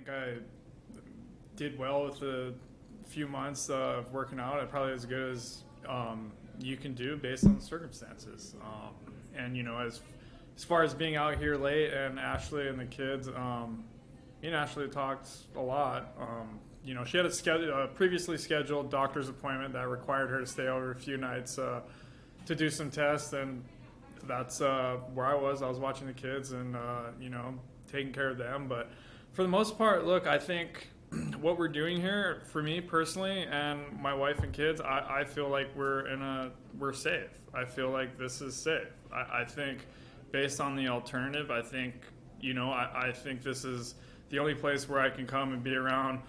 think I did well with the few months of working out. Probably as good as you can do based on the circumstances. And as far as being out here late, and Ashley and the kids, me and Ashley talked a lot. She had a previously scheduled doctor's appointment that required her to stay over a few nights to do some tests, and that's where I was. I was watching the kids and taking care of them. But for the most part, look, I think what we're doing here, for me personally and my wife and kids, I feel like we're safe. I feel like this is safe. I think based on the alternative, I think this is the only place where I can come and be around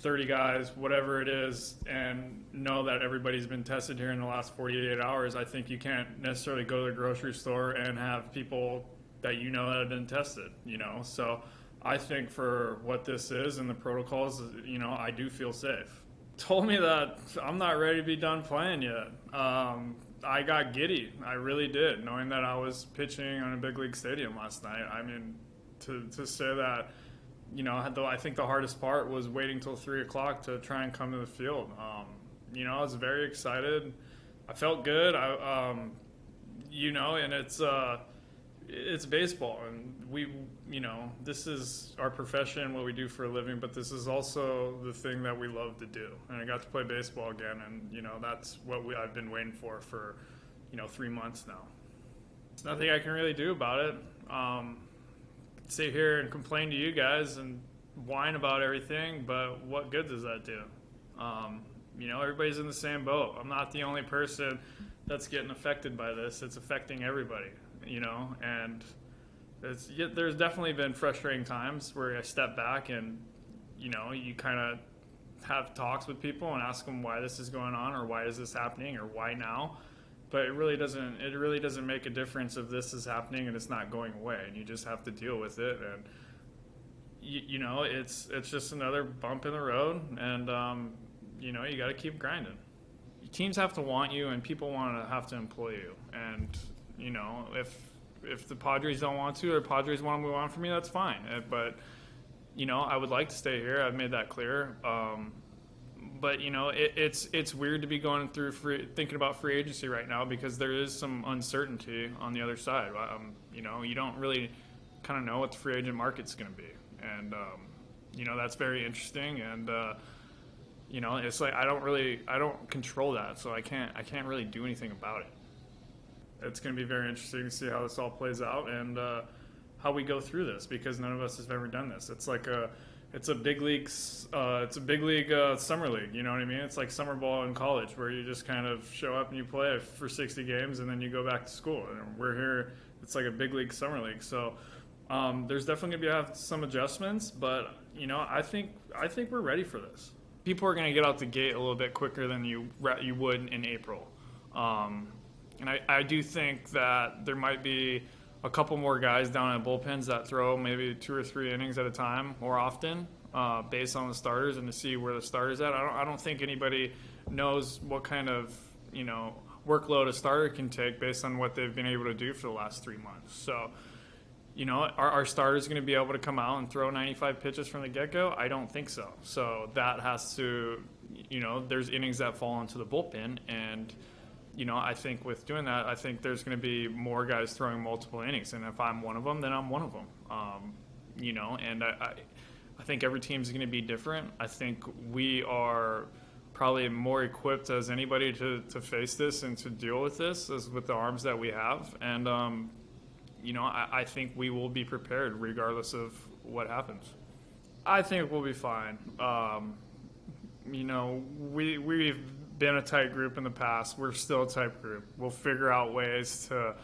30 guys, whatever it is, and know that everybody's been tested here in the last 48 hours. I think you can't necessarily go to the grocery store and have people that that have been tested, So I think for what this is and the protocols, I do feel safe. Told me that I'm not ready to be done playing yet. I got giddy. I really did, knowing that I was pitching on a big league stadium last night. I mean, to say that, I think the hardest part was waiting till 3 o'clock to try and come to the field. I was very excited. I felt good. And it's baseball, and this is our profession, what we do for a living, but this is also the thing that we love to do. And I got to play baseball again, and that's what I've been waiting for 3 months now. There's nothing I can really do about it. Sit here and complain to you guys and whine about everything, but what good does that do? Everybody's in the same boat. I'm not the only person that's getting affected by this. It's affecting everybody, and there's definitely been frustrating times where I step back and, you kind of have talks with people and ask them why this is going on, or why is this happening, or why now. But it really doesn't make a difference if this is happening and it's not going away, and you just have to deal with it. And it's just another bump in the road, and you got to keep grinding. Teams have to want you, and people have to employ you. And if the Padres don't want to, or Padres want to move on from me, that's fine. But I would like to stay here. I've made that clear. But it's weird to be going through thinking about free agency right now, because there is some uncertainty on the other side. You don't really kind of know what the free agent market's going to be, and that's very interesting. And it's like I don't control that, so I can't really do anything about it. It's going to be very interesting to see how this all plays out, and how we go through this, because none of us have ever done this. It's a big league summer league. You know what I mean? It's like summer ball in college, where you just kind of show up and you play for 60 games, and then you go back to school. And we're here. It's like a big league summer league. So there's definitely going to have some adjustments, but I think we're ready for this. People are going to get out the gate a little bit quicker than you would in April, and I do think that there might be a couple more guys down at bullpens that throw maybe 2 or 3 innings at a time more often, based on the starters, and to see where the starter's at. I don't think anybody knows what kind of workload a starter can take based on what they've been able to do for the last 3 months. So, are starters going to be able to come out and throw 95 pitches from the get-go? I don't think so. So that has to, there's innings that fall into the bullpen, and I think with doing that, I think there's going to be more guys throwing multiple innings. And if I'm one of them, then I'm one of them. And I think every team is going to be different. I think we are probably more equipped as anybody to face this and to deal with this, as with the arms that we have. And, I think we will be prepared regardless of what happens. I think we'll be fine. We've been a tight group in the past. We're still a tight group. We'll figure out ways to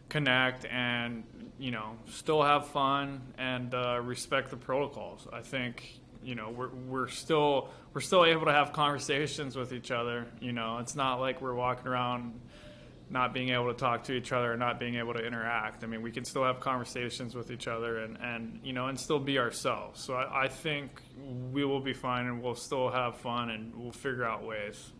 connect and still have fun and respect the protocols. I think we're still able to have conversations with each other. It's not like we're walking around not being able to talk to each other and not being able to interact. I mean, we can still have conversations with each other and still be ourselves. So I think we will be fine, and we'll still have fun, and we'll figure out ways.